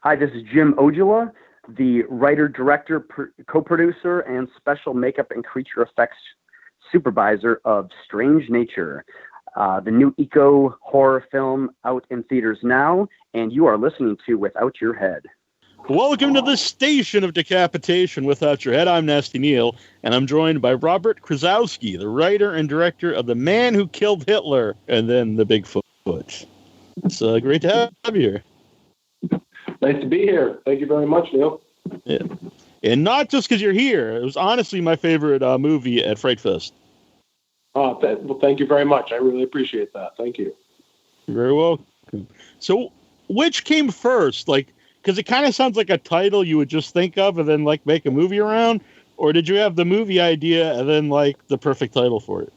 Hi, this is Jim Ojula, the writer, director, co-producer, and special makeup and creature effects supervisor of Strange Nature, the new eco-horror film out in theaters now, and you are listening to Without Your Head. Welcome to the station of decapitation Without Your Head. I'm Nasty Neil, and I'm joined by Robert Krzykowski, the writer and director of The Man Who Killed Hitler and then The Bigfoot. It's great to have you here. Nice to be here. Thank you very much, Neil. Yeah. And not just because you're here. It was honestly my favorite movie at Frightfest. Well, thank you very much. I really appreciate that. Thank you. You're very welcome. So, which came first? Because it kind of sounds like a title you would just think of and then, make a movie around? Or did you have the movie idea and then, the perfect title for it?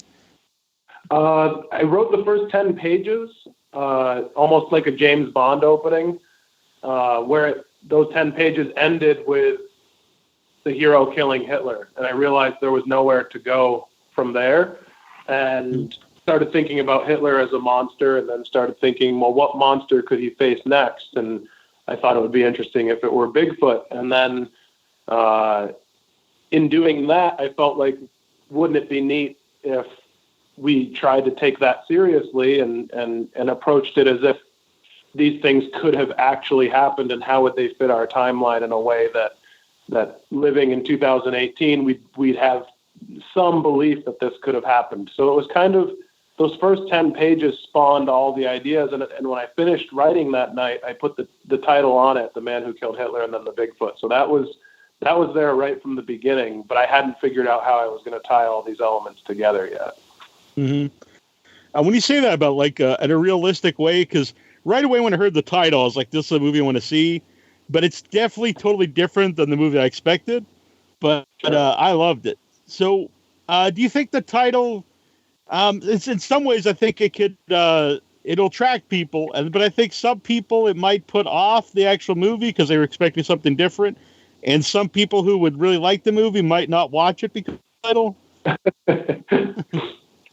I wrote the first 10 pages, almost like a James Bond opening, where those 10 pages ended with the hero killing Hitler. And I realized there was nowhere to go from there, and started thinking about Hitler as a monster, and then started thinking, well, what monster could he face next? And I thought it would be interesting if it were Bigfoot. And then in doing that, I felt like, wouldn't it be neat if we tried to take that seriously and approached it as if these things could have actually happened, and how would they fit our timeline in a way that living in 2018, we'd have some belief that this could have happened. So it was kind of, those first 10 pages spawned all the ideas. And when I finished writing that night, I put the title on it, The Man Who Killed Hitler and then The Bigfoot. So that was there right from the beginning, but I hadn't figured out how I was going to tie all these elements together yet. Mm-hmm. When you say that about in a realistic way, because right away when I heard the title, I was like, this is a movie I want to see, but it's definitely totally different than the movie I expected, but I loved it. So do you think the title, it's in some ways, I think it could, it'll attract people, but I think some people it might put off the actual movie because they were expecting something different, and some people who would really like the movie might not watch it because of the title?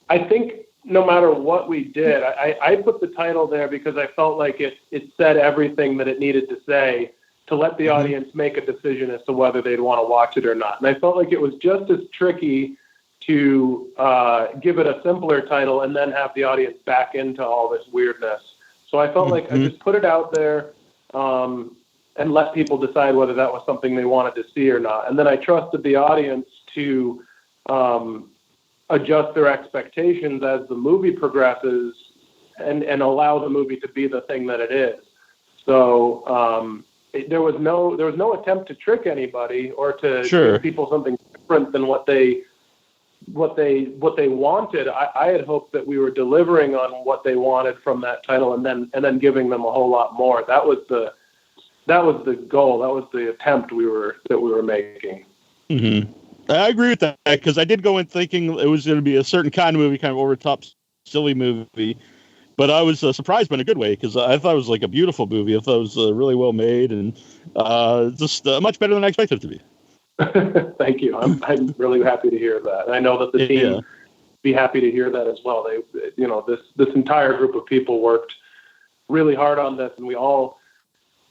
I think no matter what we did, I put the title there because I felt like it said everything that it needed to say to let the audience make a decision as to whether they'd want to watch it or not. And I felt like it was just as tricky to give it a simpler title and then have the audience back into all this weirdness. So I felt like I just put it out there and let people decide whether that was something they wanted to see or not. And then I trusted the audience to adjust their expectations as the movie progresses and allow the movie to be the thing that it is. So there was no attempt to trick anybody or to give people something different than what they wanted. I had hoped that we were delivering on what they wanted from that title and then giving them a whole lot more. That was the goal. That was the attempt that we were making. Mm-hmm. I agree with that, because I did go in thinking it was going to be a certain kind of movie, kind of over-the-top, silly movie. But I was surprised, but in a good way, because I thought it was a beautiful movie. I thought it was really well made and just much better than I expected it to be. Thank you. I'm really happy to hear that. And I know that the team would be happy to hear that as well. This entire group of people worked really hard on this, and we all,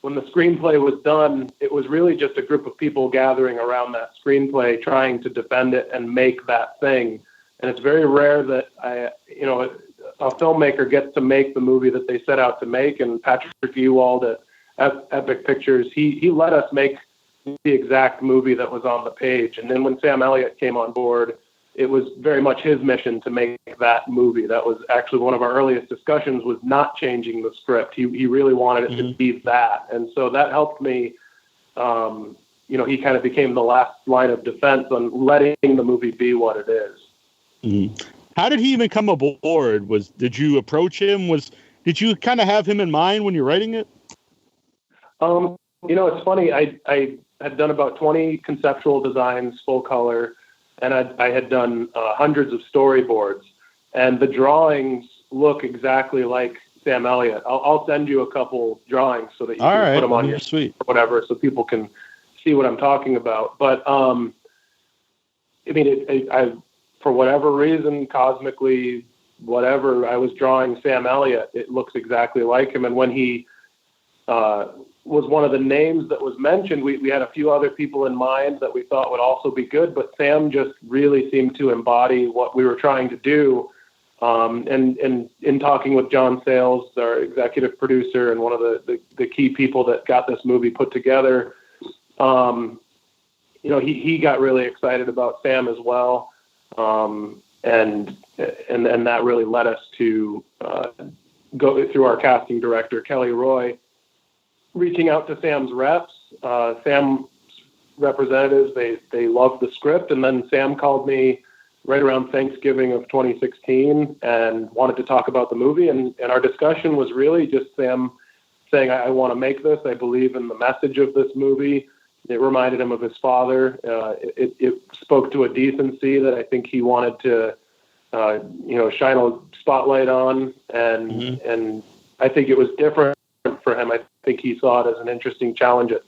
when the screenplay was done, it was really just a group of people gathering around that screenplay, trying to defend it and make that thing. And it's very rare that a filmmaker gets to make the movie that they set out to make. And Patrick Ewald at Epic Pictures, he let us make the exact movie that was on the page. And then when Sam Elliott came on board, it was very much his mission to make that movie. That was actually one of our earliest discussions, was not changing the script. He really wanted it to be that. And so that helped me. He kind of became the last line of defense on letting the movie be what it is. Mm-hmm. How did he even come aboard? Did you approach him? Did you kind of have him in mind when you're writing it? It's funny. I had done about 20 conceptual designs, full color, and I had done hundreds of storyboards, and the drawings look exactly like Sam Elliott. I'll send you a couple drawings so that you can put them on your suite or whatever, so people can see what I'm talking about. But I for whatever reason, cosmically, whatever, I was drawing Sam Elliott. It looks exactly like him, and when he was one of the names that was mentioned. We had a few other people in mind that we thought would also be good, but Sam just really seemed to embody what we were trying to do. And in talking with John Sayles, our executive producer and one of the key people that got this movie put together, he got really excited about Sam as well. And that really led us to go through our casting director, Kelly Roy, reaching out to Sam's reps. Sam's representatives, they loved the script. And then Sam called me right around Thanksgiving of 2016 and wanted to talk about the movie. And our discussion was really just Sam saying, I want to make this. I believe in the message of this movie. It reminded him of his father. It spoke to a decency that I think he wanted to, shine a spotlight on. And I think it was different for him. I think he saw it as an interesting challenge. At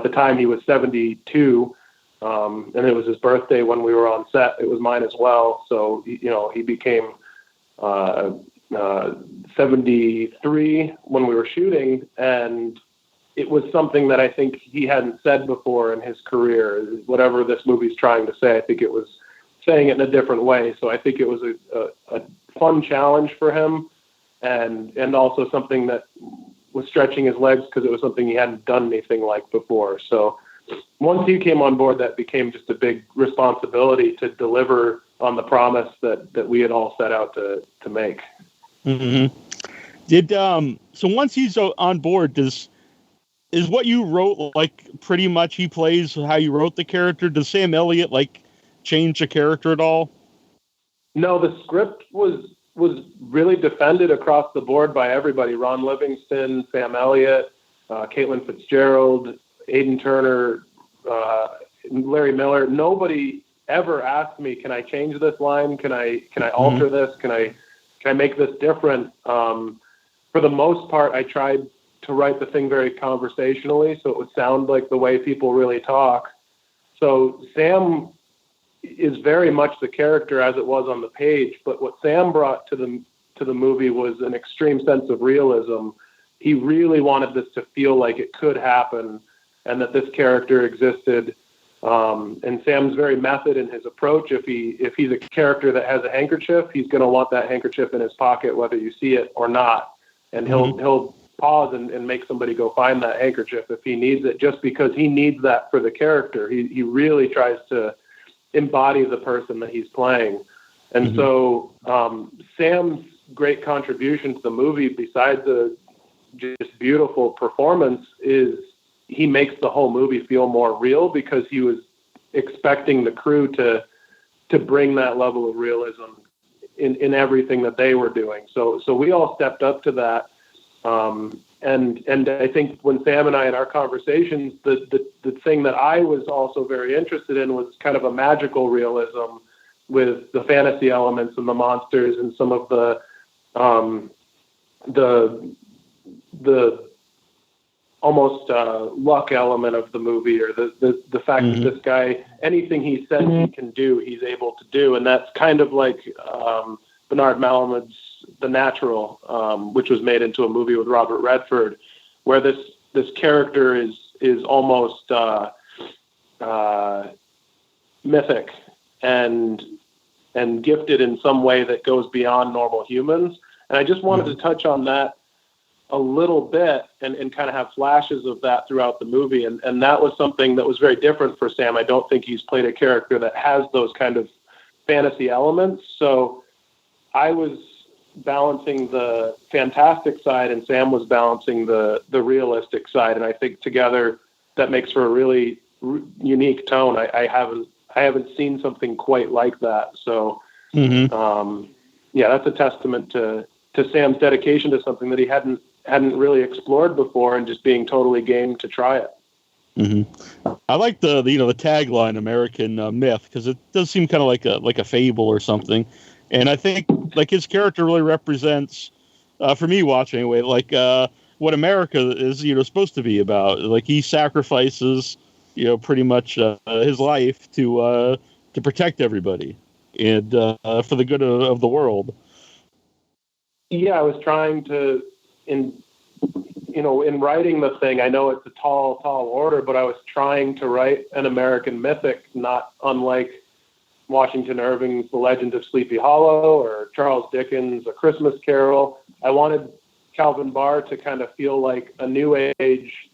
the time he was 72, and it was his birthday when we were on set. It was mine as well. So, he became 73 when we were shooting, and it was something that I think he hadn't said before in his career. Whatever this movie's trying to say, I think it was saying it in a different way. So I think it was a fun challenge for him, and also something that was stretching his legs because it was something he hadn't done anything like before. So once he came on board, that became just a big responsibility to deliver on the promise that we had all set out to make. Mm-hmm. So once he's on board, is what you wrote like pretty much he plays how you wrote the character? Does Sam Elliott change the character at all? No, the script was really defended across the board by everybody. Ron Livingston, Sam Elliott, Caitlin Fitzgerald, Aiden Turner, Larry Miller. Nobody ever asked me, can I change this line? Can I alter this? Can I make this different? For the most part, I tried to write the thing very conversationally, so it would sound like the way people really talk. So Sam is very much the character as it was on the page, but what Sam brought to the movie was an extreme sense of realism. He really wanted this to feel like it could happen and that this character existed. And Sam's very method in his approach. If he's a character that has a handkerchief, he's going to want that handkerchief in his pocket, whether you see it or not. And he'll pause and make somebody go find that handkerchief if he needs it, just because he needs that for the character. He really tries to embody the person that he's playing. And so Sam's great contribution to the movie, besides the just beautiful performance, is he makes the whole movie feel more real, because he was expecting the crew to bring that level of realism in everything that they were doing. So we all stepped up to that. And I think when Sam and I had our conversations, the thing that I was also very interested in was kind of a magical realism with the fantasy elements and the monsters and some of the almost luck element of the movie, or the fact that this guy, anything he says he can do, he's able to do. And that's kind of like Bernard Malamud's The Natural, which was made into a movie with Robert Redford, where this character is almost mythic and gifted in some way that goes beyond normal humans. And I just wanted to touch on that a little bit and kind of have flashes of that throughout the movie. And that was something that was very different for Sam. I don't think he's played a character that has those kind of fantasy elements. So I was balancing the fantastic side and Sam was balancing the realistic side. And I think together that makes for a really unique tone. I haven't seen something quite like that. So, that's a testament to Sam's dedication to something that he hadn't really explored before, and just being totally game to try it. I like the tagline American myth, because it does seem kind of like a fable or something. And I think his character really represents, for me watching anyway, what America is, supposed to be about. Like, he sacrifices, pretty much his life to protect everybody and for the good of the world. Yeah, I was trying to in writing the thing, I know it's a tall order, but I was trying to write an American mythic, not unlike Washington Irving's The Legend of Sleepy Hollow or Charles Dickens' A Christmas Carol. I wanted Calvin Barr to kind of feel like a new age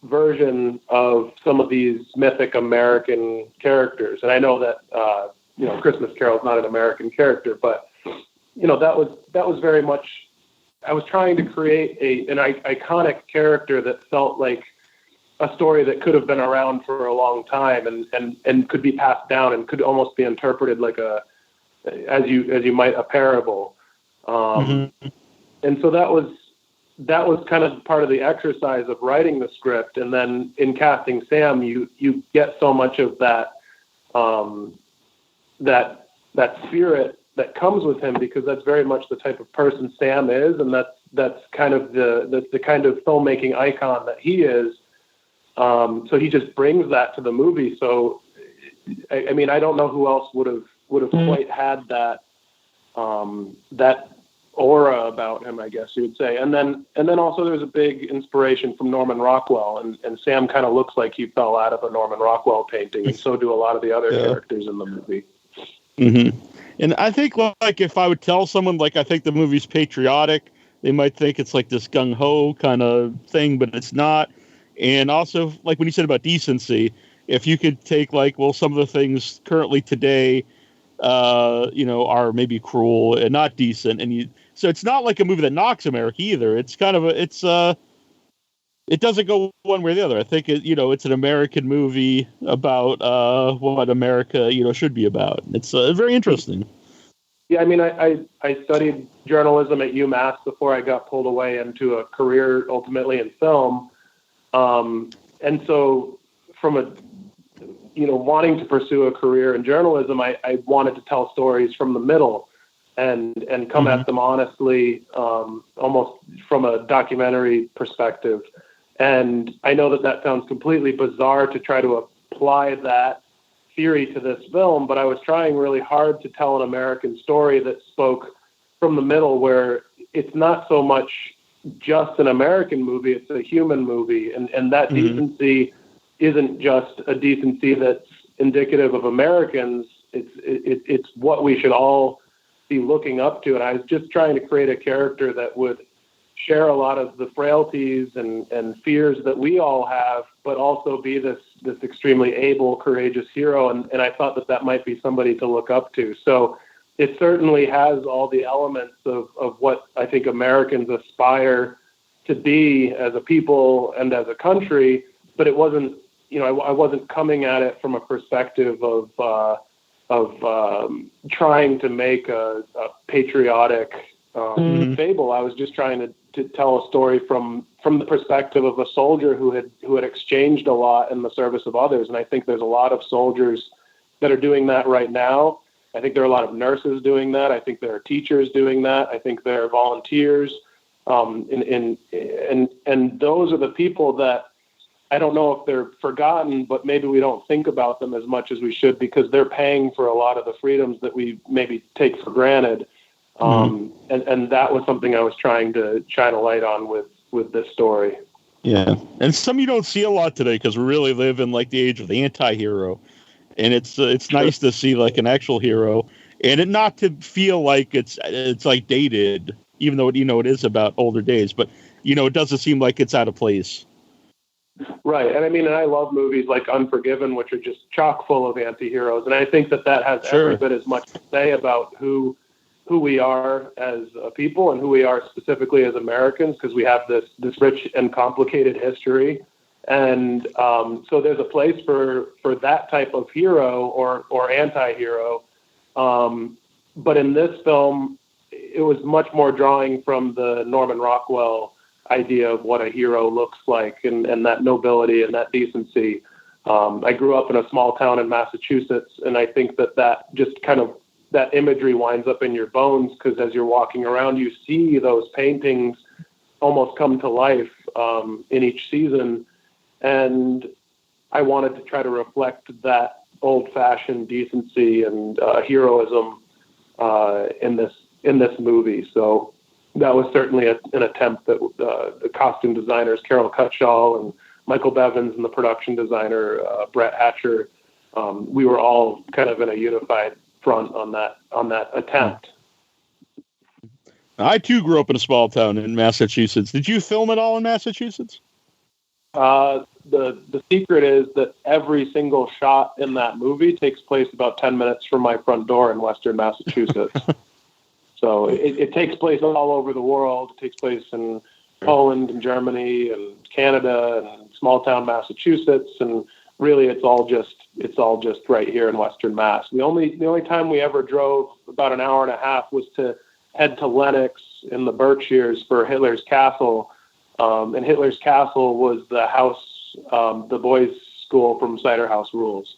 version of some of these mythic American characters. And I know that, Christmas Carol is not an American character, but, that was very much, I was trying to create an iconic character that felt like a story that could have been around for a long time and could be passed down and could almost be interpreted like as you might a parable. And so that was kind of part of the exercise of writing the script. And then in casting Sam, you get so much of that spirit that comes with him, because that's very much the type of person Sam is, and that's kind of the kind of filmmaking icon that he is. So he just brings that to the movie. So I mean, I don't know who else would have quite had that aura about him, I guess you would say. And then also there's a big inspiration from Norman Rockwell, and Sam kind of looks like he fell out of a Norman Rockwell painting, and so do a lot of the other characters in the movie. Mm-hmm. And I think, like, if I would tell someone, like, I think the movie's patriotic, they might think it's like this gung-ho kind of thing, but it's not. And also, like when you said about decency, if you could take, like, well, some of the things currently today, are maybe cruel and not decent, so it's not like a movie that knocks America either. It's kind of it doesn't go one way or the other. I think it's an American movie about what America should be about. It's very interesting. Yeah, I mean, I studied journalism at UMass before I got pulled away into a career ultimately in film, and so from wanting to pursue a career in journalism, I wanted to tell stories from the middle and come at them honestly, almost from a documentary perspective. And I know that sounds completely bizarre to try to apply that theory to this film, but I was trying really hard to tell an American story that spoke from the middle, where it's not so much just an American movie, it's a human movie. And that decency isn't just a decency that's indicative of Americans. It's what we should all be looking up to. And I was just trying to create a character that would share a lot of the frailties and fears that we all have, but also be this extremely able, courageous hero. And I thought that might be somebody to look up to. So it certainly has all the elements of what I think Americans aspire to be as a people and as a country, but it wasn't, I wasn't coming at it from a perspective of trying to make a patriotic fable. I was just trying to tell a story from the perspective of a soldier who had exchanged a lot in the service of others. And I think there's a lot of soldiers that are doing that right now. I think there are a lot of nurses doing that. I think there are teachers doing that. I think there are volunteers. And those are the people that I don't know if they're forgotten, but maybe we don't think about them as much as we should, because they're paying for a lot of the freedoms that we maybe take for granted. And that was something I was trying to shine a light on with this story. Yeah. And some you don't see a lot today, because we really live in like the age of the anti-hero. And it's nice to see like an actual hero, and it not to feel like it's like dated, even though it is about older days, but it doesn't seem like it's out of place. Right. And I mean, and I love movies like Unforgiven, which are just chock full of anti-heroes. And I think that has every bit as much to say about who we are as a people and who we are specifically as Americans, because we have this rich and complicated history. And so there's a place for that type of hero or anti-hero. But in this film, it was much more drawing from the Norman Rockwell idea of what a hero looks like, and that nobility and that decency. I grew up in a small town in Massachusetts, and I think that just kind of that imagery winds up in your bones, because as you're walking around, you see those paintings almost come to life in each season. And I wanted to try to reflect that old-fashioned decency and heroism in this movie. So that was certainly an attempt that the costume designers, Carol Cutshall and Michael Bevins, and the production designer, Brett Hatcher, we were all kind of in a unified front on that attempt. I too grew up in a small town in Massachusetts. Did you film it all in Massachusetts? The secret is that every single shot in that movie takes place about 10 minutes from my front door in Western Massachusetts. So it takes place all over the world. It takes place in Poland and Germany and Canada and small town Massachusetts, and really it's all just right here in Western Mass. The only time we ever drove about an hour and a half was to head to Lenox in the Berkshires for Hitler's Castle. And Hitler's Castle was the house, the boys' school from Cider House Rules.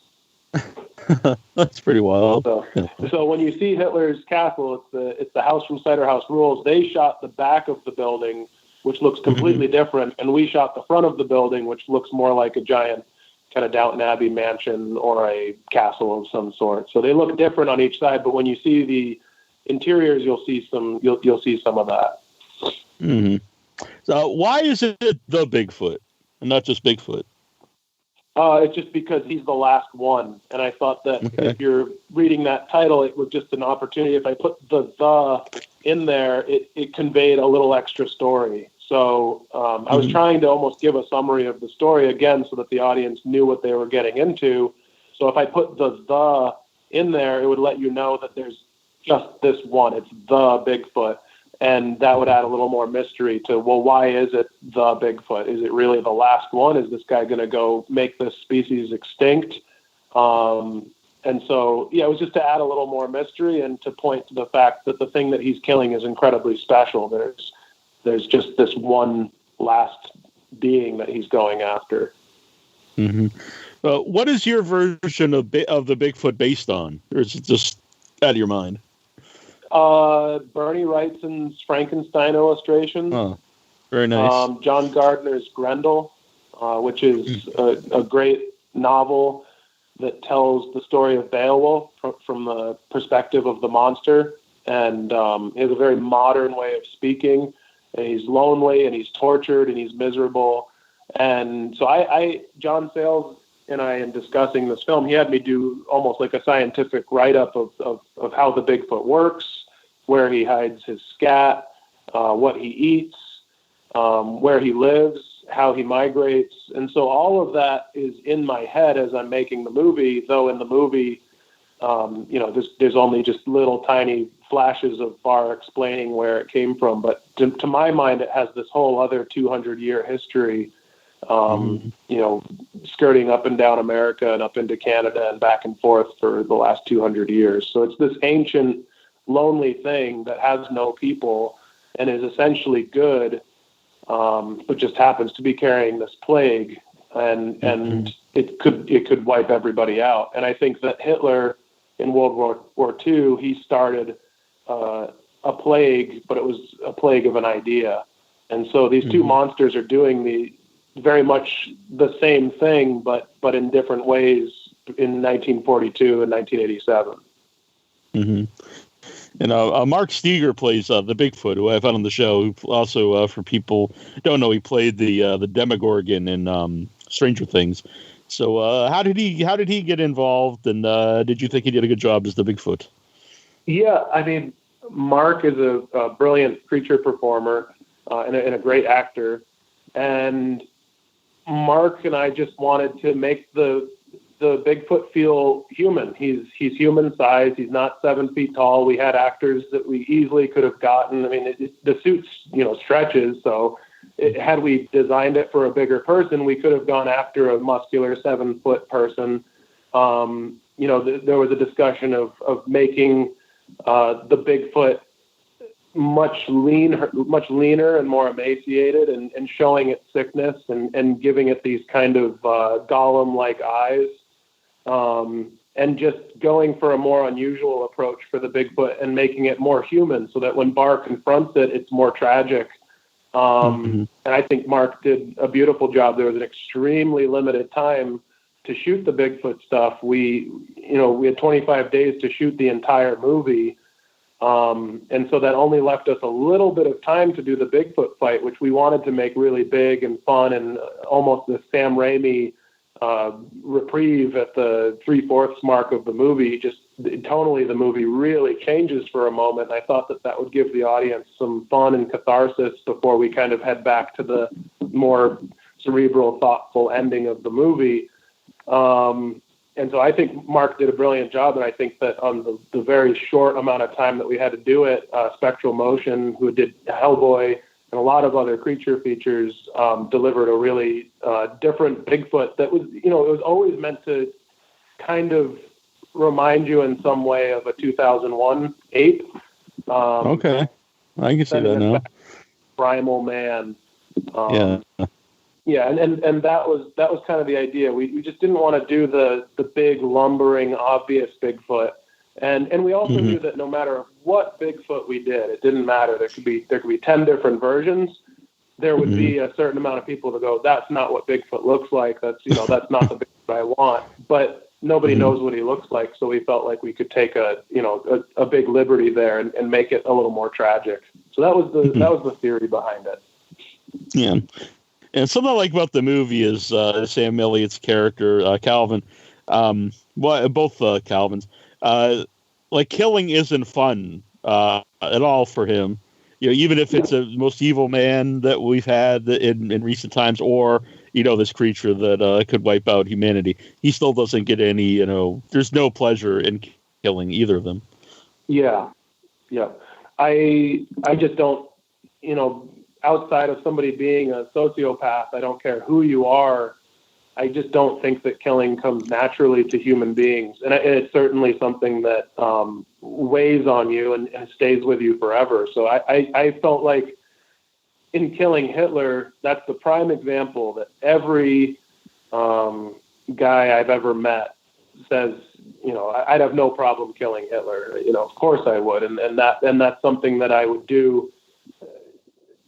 That's pretty wild. So when you see Hitler's Castle, it's the house from Cider House Rules. They shot the back of the building, which looks completely different, and we shot the front of the building, which looks more like a giant kind of Downton Abbey mansion or a castle of some sort. So they look different on each side, but when you see the interiors, you'll see some of that. Mm-hmm. So why is it the Bigfoot and not just Bigfoot? It's just because he's the last one. And I thought that if you're reading that title, it was just an opportunity. If I put the in there, it conveyed a little extra story. So I was trying to almost give a summary of the story again so that the audience knew what they were getting into. So if I put the in there, it would let you know that there's just this one. It's the Bigfoot. And that would add a little more mystery to, well, why is it the Bigfoot? Is it really the last one? Is this guy going to go make this species extinct? And so, yeah, it was just to add a little more mystery and to point to the fact that the thing that he's killing is incredibly special. There's just this one last being that he's going after. Mm-hmm. What is your version of the Bigfoot based on? Or is it just out of your mind? Bernie Wrightson's Frankenstein illustration. Oh, very nice. John Gardner's Grendel, which is a great novel that tells the story of Beowulf from the perspective of the monster. And he has a very modern way of speaking. And he's lonely and he's tortured and he's miserable. And so John Sayles and I, in discussing this film, he had me do almost like a scientific write-up of how the Bigfoot works, where he hides his scat, what he eats, where he lives, how he migrates. And so all of that is in my head as I'm making the movie, though in the movie, there's only just little tiny flashes of Barr explaining where it came from. But to my mind, it has this whole other 200-year history, skirting up and down America and up into Canada and back and forth for the last 200 years. So it's this ancient, lonely thing that has no people and is essentially good, but just happens to be carrying this plague, and it could wipe everybody out. And I think that Hitler in World War II, he started a plague, but it was a plague of an idea. And so these two monsters are doing very much the same thing, but in different ways in 1942 and 1987. Mm-hmm. And Mark Steger plays the Bigfoot, who I've had on the show. Who also, for people who don't know, he played the Demogorgon in Stranger Things. So, how did he get involved? And did you think he did a good job as the Bigfoot? Yeah, I mean, Mark is a brilliant creature performer and a great actor. And Mark and I just wanted to make the Bigfoot feel human. He's human sized. He's not 7 feet tall. We had actors that we easily could have gotten. I mean, the suit, stretches. So had we designed it for a bigger person, we could have gone after a muscular 7-foot person. There was a discussion of making the Bigfoot much leaner and more emaciated, and showing its sickness and giving it these kind of Gollum-like eyes. And just going for a more unusual approach for the Bigfoot and making it more human so that when Barr confronts it, it's more tragic. And I think Mark did a beautiful job. There was an extremely limited time to shoot the Bigfoot stuff. We had 25 days to shoot the entire movie. And so that only left us a little bit of time to do the Bigfoot fight, which we wanted to make really big and fun and almost the Sam Raimi reprieve at the 3/4 mark of the movie. Just tonally, the movie really changes for a moment. And I thought that would give the audience some fun and catharsis before we kind of head back to the more cerebral, thoughtful ending of the movie. And so I think Mark did a brilliant job, and I think that on the very short amount of time that we had to do it, Spectral Motion, who did Hellboy and a lot of other creature features, delivered a really different Bigfoot that was, it was always meant to kind of remind you in some way of a 2001 ape. Okay, I can see that now. Primal man. Yeah. Yeah, and that was kind of the idea. We just didn't want to do the big lumbering obvious Bigfoot, and we also knew that no matter what Bigfoot we did, it didn't matter. There could be 10 different versions. There would be a certain amount of people to go, that's not what Bigfoot looks like. That's that's not the Bigfoot I want. But nobody knows what he looks like, so we felt like we could take a big liberty there and make it a little more tragic. So that was the theory behind it. Yeah. And something I like about the movie is Sam Elliott's character, Calvin. Both Calvins. Like, killing isn't fun at all for him. Even if it's the most evil man that we've had in recent times, or this creature that could wipe out humanity, he still doesn't get any. There's no pleasure in killing either of them. Yeah. I just don't. Outside of somebody being a sociopath, I don't care who you are. I just don't think that killing comes naturally to human beings. And it's certainly something that weighs on you and stays with you forever. So I felt like in killing Hitler, that's the prime example that every guy I've ever met says, I'd have no problem killing Hitler. Of course I would. And that's something that I would do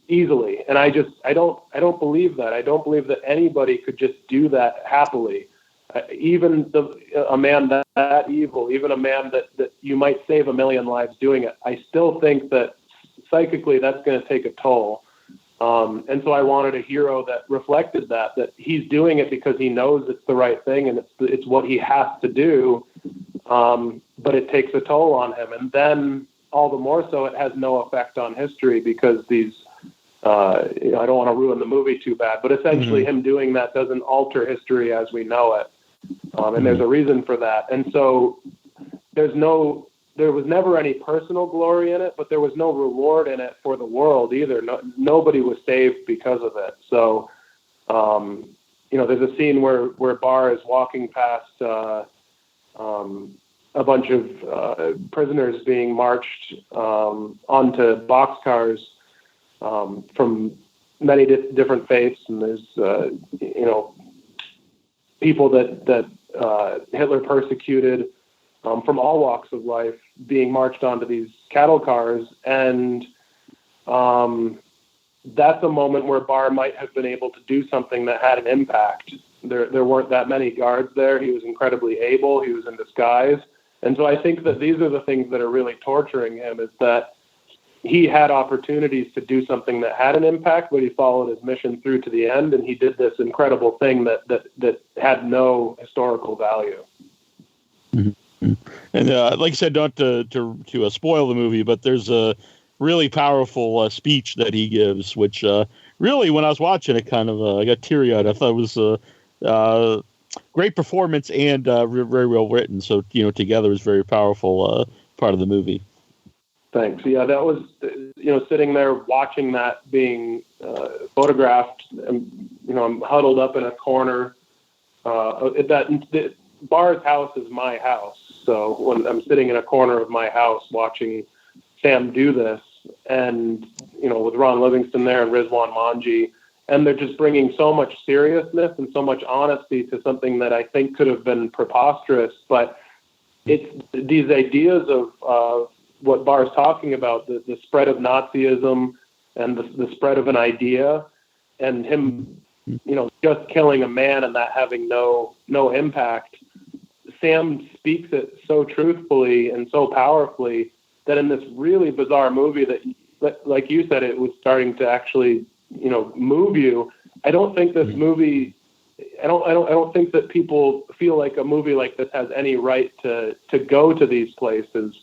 easily. And I don't believe that. I don't believe that anybody could just do that happily. Even a man that evil, even a man that you might save 1 million lives doing it, I still think that psychically that's going to take a toll. And so I wanted a hero that reflected that he's doing it because he knows it's the right thing and it's what he has to do. But it takes a toll on him. And then all the more so it has no effect on history because these, I don't want to ruin the movie too bad, but essentially him doing that doesn't alter history as we know it. And there's a reason for that. And so there was never any personal glory in it, but there was no reward in it for the world either. Nobody was saved because of it. So, there's a scene where Barr is walking past a bunch of prisoners being marched onto boxcars from many different faiths, and there's people that Hitler persecuted from all walks of life being marched onto these cattle cars, and that's a moment where Barr might have been able to do something that had an impact. There weren't that many guards there. He was incredibly able. He was in disguise. And so I think that these are the things that are really torturing him, is that he had opportunities to do something that had an impact, but he followed his mission through to the end, and he did this incredible thing that had no historical value. Mm-hmm. And like I said, not to spoil the movie, but there's a really powerful speech that he gives, which really, when I was watching it, kind of I got teary-eyed. I thought it was a great performance and very well written. So together is very powerful part of the movie. Thanks. Yeah, that was, sitting there watching that being photographed, and, I'm huddled up in a corner. Barr's house is my house. So when I'm sitting in a corner of my house watching Sam do this, and, with Ron Livingston there and Rizwan Manji, and they're just bringing so much seriousness and so much honesty to something that I think could have been preposterous, but it's these ideas of what Barr's talking about, the spread of Nazism and the spread of an idea, and him, just killing a man and that having no impact. Sam speaks it so truthfully and so powerfully that in this really bizarre movie that, like you said, it was starting to actually, move you. I don't think this movie, I don't think that people feel like a movie like this has any right to go to these places.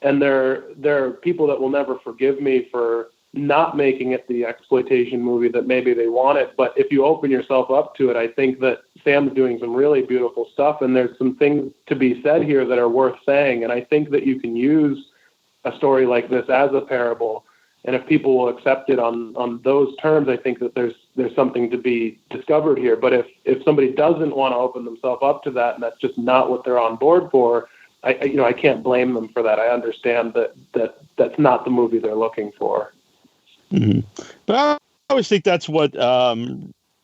And there are people that will never forgive me for not making it the exploitation movie that maybe they wanted. But if you open yourself up to it, I think that Sam's doing some really beautiful stuff, and there's some things to be said here that are worth saying. And I think that you can use a story like this as a parable, and if people will accept it on those terms, I think that there's something to be discovered here. But if somebody doesn't want to open themselves up to that, and that's just not what they're on board for, I can't blame them for that. I understand that's not the movie they're looking for. Mm-hmm. But I always think that's what a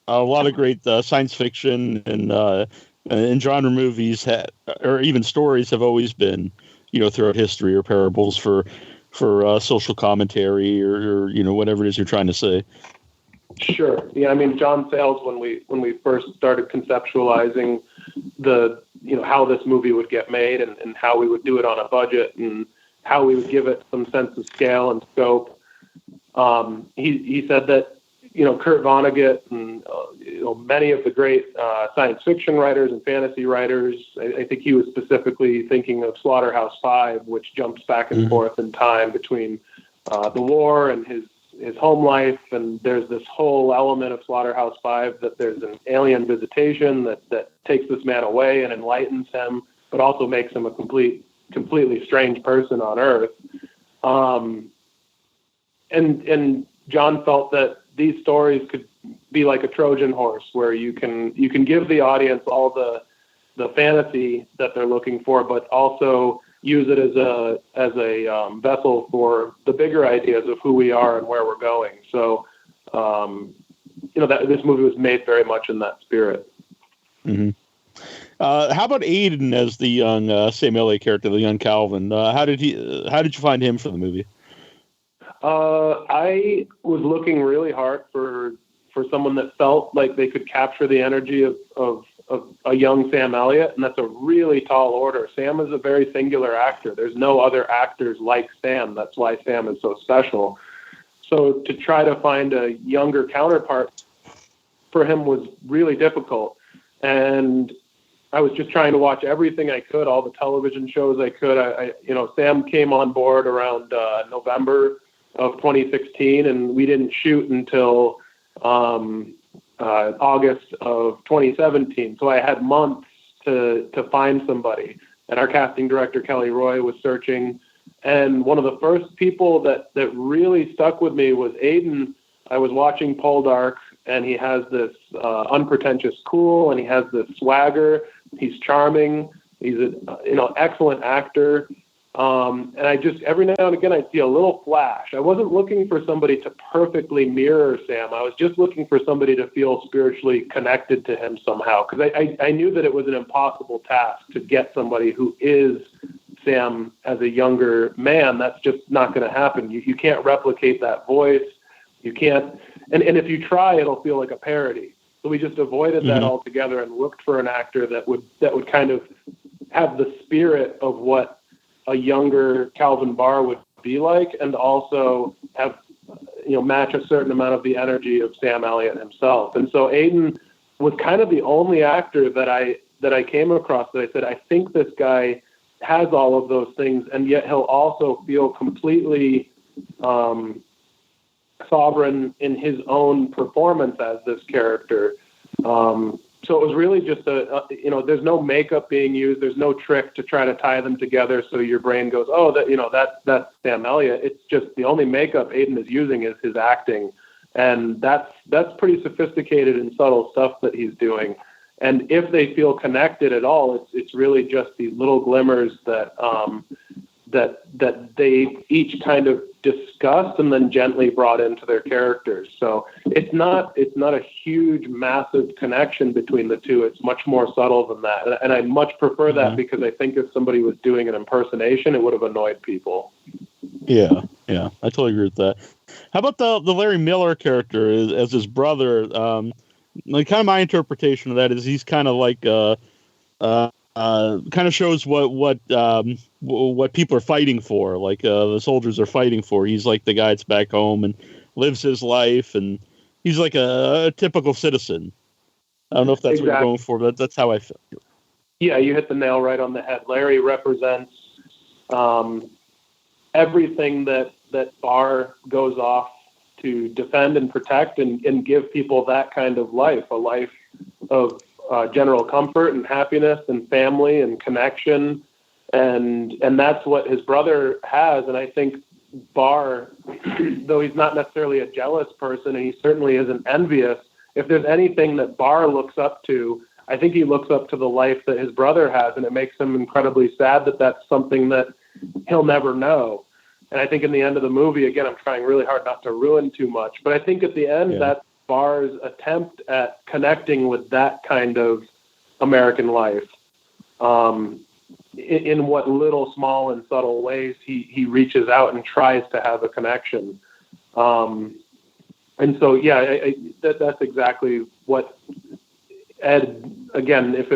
lot of great science fiction and genre movies or even stories have always been, throughout history, or parables for social commentary or whatever it is you're trying to say. Sure. Yeah. I mean, John Sayles, when we first started conceptualizing how this movie would get made and how we would do it on a budget and how we would give it some sense of scale and scope, he said that, Kurt Vonnegut and, many of the great science fiction writers and fantasy writers, I think he was specifically thinking of Slaughterhouse-Five, which jumps back and forth in time between the war and his home life. And there's this whole element of Slaughterhouse-Five that there's an alien visitation that takes this man away and enlightens him, but also makes him a completely strange person on Earth. And John felt that these stories could be like a Trojan horse, where you can give the audience all the fantasy that they're looking for, but also use it as a vessel for the bigger ideas of who we are and where we're going. So, that this movie was made very much in that spirit. Mm-hmm. How about Aiden as the young Sam Elliott character, the young Calvin? How did you find him for the movie? I was looking really hard for someone that felt like they could capture the energy of a young Sam Elliott, and that's a really tall order. Sam is a very singular actor. There's no other actors like Sam. That's why Sam is so special. So to try to find a younger counterpart for him was really difficult. And I was just trying to watch everything I could, all the television shows I could. Sam came on board around November of 2016, and we didn't shoot until August of 2017. So I had months to find somebody. And our casting director, Kelly Roy, was searching. And one of the first people that really stuck with me was Aiden. I was watching Poldark, and he has this unpretentious cool, and he has this swagger. He's charming. He's an excellent actor. And I just, every now and again, I'd see a little flash. I wasn't looking for somebody to perfectly mirror Sam. I was just looking for somebody to feel spiritually connected to him somehow. Because I knew that it was an impossible task to get somebody who is Sam as a younger man. That's just not going to happen. You can't replicate that voice. You can't. And if you try, it'll feel like a parody. So we just avoided that altogether and looked for an actor that would kind of have the spirit of what a younger Calvin Barr would be like, and also have, match a certain amount of the energy of Sam Elliott himself. And so Aiden was kind of the only actor that I came across that I said, I think this guy has all of those things, and yet he'll also feel completely sovereign in his own performance as this character. So it was really just there's no makeup being used. There's no trick to try to tie them together so your brain goes, oh, that's Sam Elliott. It's just the only makeup Aiden is using is his acting. And that's pretty sophisticated and subtle stuff that he's doing. And if they feel connected at all, it's really just these little glimmers that they each kind of discussed and then gently brought into their characters. So it's not a huge, massive connection between the two. It's much more subtle than that. And I much prefer that because I think if somebody was doing an impersonation, it would have annoyed people. Yeah, I totally agree with that. How about the Larry Miller character as his brother? Kind of my interpretation of that is he's kind of like kind of shows what what people are fighting for, like the soldiers are fighting for. He's like the guy that's back home and lives his life, and he's like a typical citizen. I don't know if that's what you're going for, but that's how I feel. Yeah, you hit the nail right on the head. Larry represents everything that Barr goes off to defend and protect and give people that kind of life, a life of general comfort and happiness and family and connection. And that's what his brother has. And I think Barr, though he's not necessarily a jealous person, and he certainly isn't envious, if there's anything that Barr looks up to, I think he looks up to the life that his brother has, and it makes him incredibly sad that that's something that he'll never know. And I think in the end of the movie, again, I'm trying really hard not to ruin too much, but I think at the end, that's Barr's attempt at connecting with that kind of American life. In what little, small, and subtle ways he reaches out and tries to have a connection. And so, yeah, that's exactly what Ed, again, if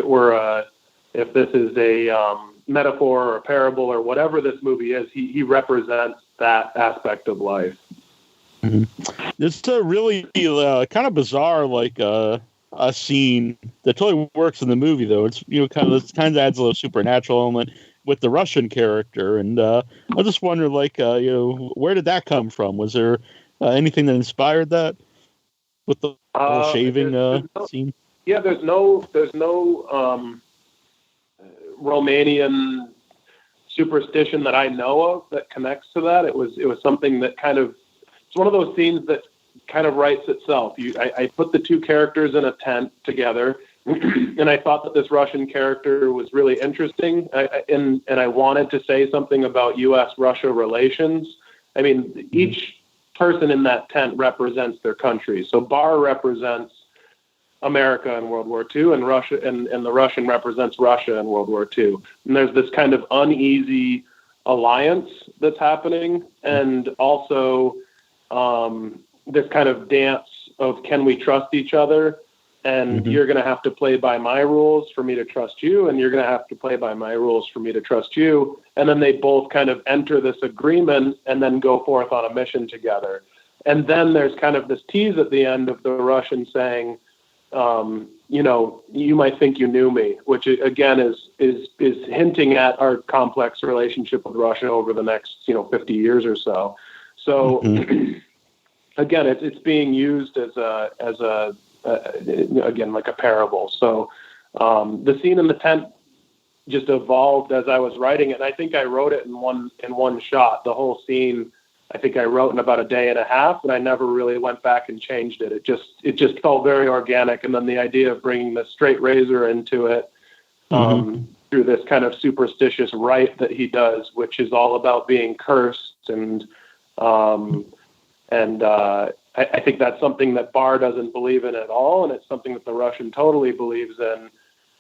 this is a metaphor or a parable or whatever this movie is, he represents that aspect of life. Mm-hmm. It's a really kind of bizarre, like a scene that totally works in the movie, though. It's kind of adds a little supernatural element with the Russian character, and I just wonder, like, where did that come from? Was there anything that inspired that with the whole shaving scene? Yeah, there's no Romanian superstition that I know of that connects to that. It was something that it's one of those scenes that kind of writes itself. I put the two characters in a tent together, and I thought that this Russian character was really interesting, and I wanted to say something about U.S.-Russia relations. I mean, each person in that tent represents their country. So Barr represents America in World War II, and Russia, and the Russian represents Russia in World War II. And there's this kind of uneasy alliance that's happening, and also this kind of dance of, can we trust each other? And you're going to have to play by my rules for me to trust you, and you're going to have to play by my rules for me to trust you. And then they both kind of enter this agreement and then go forth on a mission together. And then there's kind of this tease at the end of the Russian saying, you might think you knew me, which again is hinting at our complex relationship with Russia over the next 50 years or so. So again, it's being used as again, like a parable. So the scene in the tent just evolved as I was writing it. And I think I wrote it in one shot. The whole scene, I think I wrote in about a day and a half, and I never really went back and changed it. It just felt very organic. And then the idea of bringing the straight razor into it through this kind of superstitious rite that he does, which is all about being cursed. And I think that's something that Barr doesn't believe in at all, and it's something that the Russian totally believes in.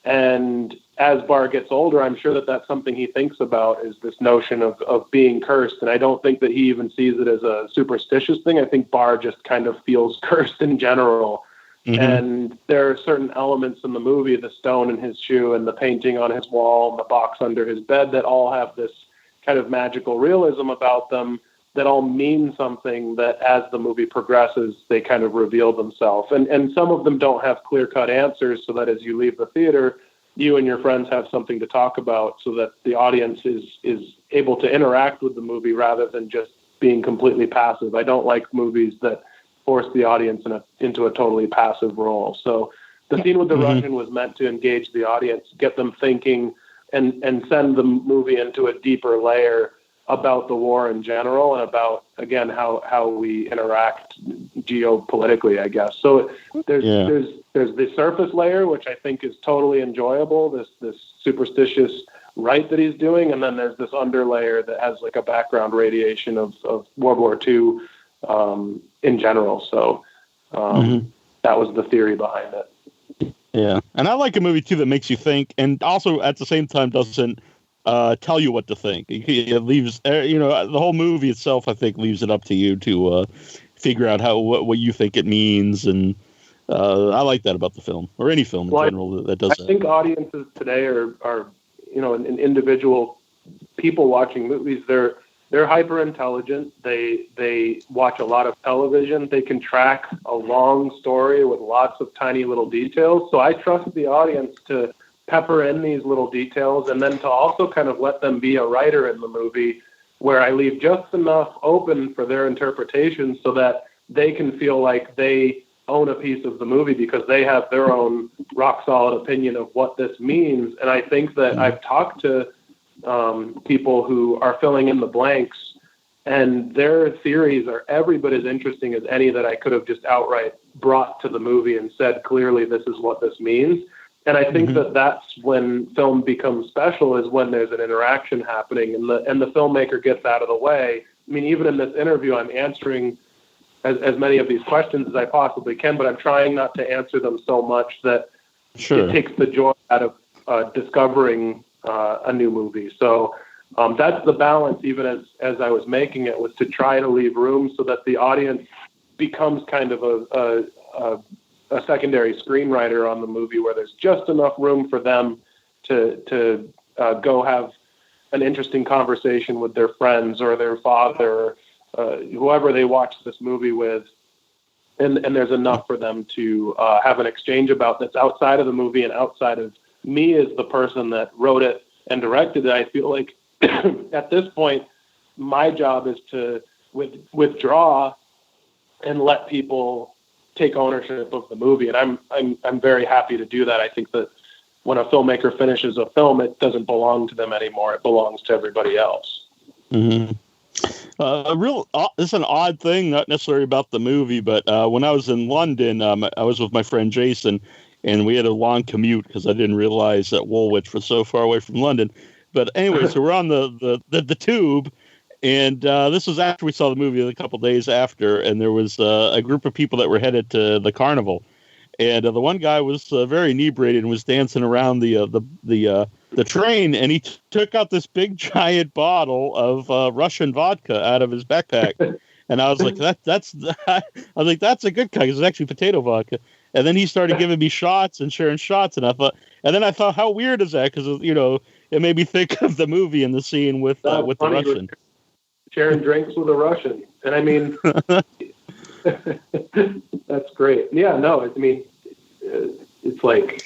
And as Barr gets older, I'm sure that that's something he thinks about, is this notion of being cursed. And I don't think that he even sees it as a superstitious thing. I think Barr just kind of feels cursed in general. And there are certain elements in the movie, the stone in his shoe and the painting on his wall and the box under his bed, that all have this kind of magical realism about them, that all mean something, that as the movie progresses, they kind of reveal themselves. And some of them don't have clear-cut answers, so that as you leave the theater, you and your friends have something to talk about, so that the audience is able to interact with the movie rather than just being completely passive. I don't like movies that force the audience into a totally passive role. So the scene with the Russian was meant to engage the audience, get them thinking, and send the movie into a deeper layer about the war in general, and about, again, how we interact geopolitically, I guess. So there's the surface layer, which I think is totally enjoyable, this superstitious rite that he's doing, and then there's this underlayer that has like a background radiation of World War II in general. So that was the theory behind it. Yeah, and I like a movie too that makes you think, and also at the same time doesn't tell you what to think. It leaves, the whole movie itself, I think, leaves it up to you to figure out what you think it means, and I like that about the film, or any film in general that does that. I think audiences today are an individual people watching movies, they're hyper intelligent. They watch a lot of television. They can track a long story with lots of tiny little details. So I trust the audience to pepper in these little details, and then to also kind of let them be a writer in the movie, where I leave just enough open for their interpretation so that they can feel like they own a piece of the movie because they have their own rock solid opinion of what this means. And I think that I've talked to people who are filling in the blanks, and their theories are every bit as interesting as any that I could have just outright brought to the movie and said, clearly, this is what this means. And I think that that's when film becomes special, is when there's an interaction happening and the filmmaker gets out of the way. I mean, even in this interview, I'm answering as many of these questions as I possibly can, but I'm trying not to answer them so much that it takes the joy out of discovering a new movie. So that's the balance, even as I was making it, was to try to leave room so that the audience becomes kind of a secondary screenwriter on the movie, where there's just enough room for them to go have an interesting conversation with their friends or their father, or whoever they watch this movie with. And there's enough for them to have an exchange about that's outside of the movie and outside of me as the person that wrote it and directed it. I feel like at this point, my job is to withdraw and let people take ownership of the movie. And I'm very happy to do that. I think that when a filmmaker finishes a film, it doesn't belong to them anymore. It belongs to everybody else. Mm-hmm. This is an odd thing, not necessarily about the movie, but when I was in London, I was with my friend Jason, and we had a long commute because I didn't realize that Woolwich was so far away from London. But anyway, so we're on the tube, and this was after we saw the movie, a couple days after, and there was a group of people that were headed to the carnival, and the one guy was very inebriated and was dancing around the train, and he took out this big giant bottle of Russian vodka out of his backpack, and I was like, that's a good kind, 'cause it's actually potato vodka. And then he started giving me shots and sharing shots, and I thought, how weird is that? Because it made me think of the movie and the scene with the Russian sharing drinks with a Russian, and I mean, that's great. Yeah, no, I mean, it's like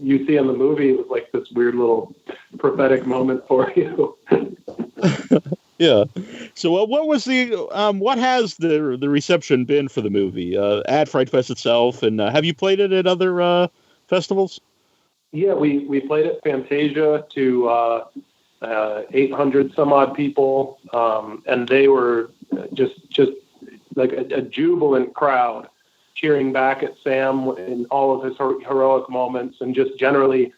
you see in the movie, it was like this weird little prophetic moment for you. Yeah. So what was what has the reception been for the movie at Frightfest itself, and have you played it at other festivals? Yeah, we played at Fantasia to 800 some odd people, and they were just like a jubilant crowd cheering back at Sam in all of his heroic moments, and just generally,